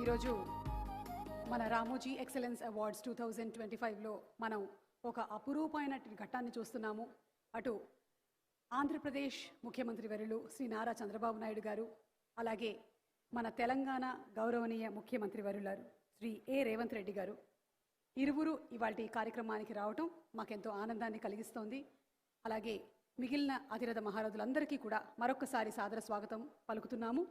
ఈరోజు మన Ramoji excellence awards 2025లో మనం ఒక అపురూపమైన ఘట్టాన్ని చూస్తున్నాము. అటు ఆంధ్రప్రదేశ్ ముఖ్యమంత్రి వర్యులు శ్రీ నారా చంద్రబాబు నాయుడు గారు, అలాగే మన తెలంగాణ గౌరవనీయ ముఖ్యమంత్రి వర్యులారు శ్రీ రేవంత్ రెడ్డి గారు ఇరువురు ఇవాల్టి కార్యక్రమానికి రావటం మాకెంతో ఆనందాన్ని కలిగిస్తోంది. అలాగే మిగిలిన అతిరథ మహారథులందరికీ కూడా మరొకసారి సాదర స్వాగతం పలుకుతున్నాము.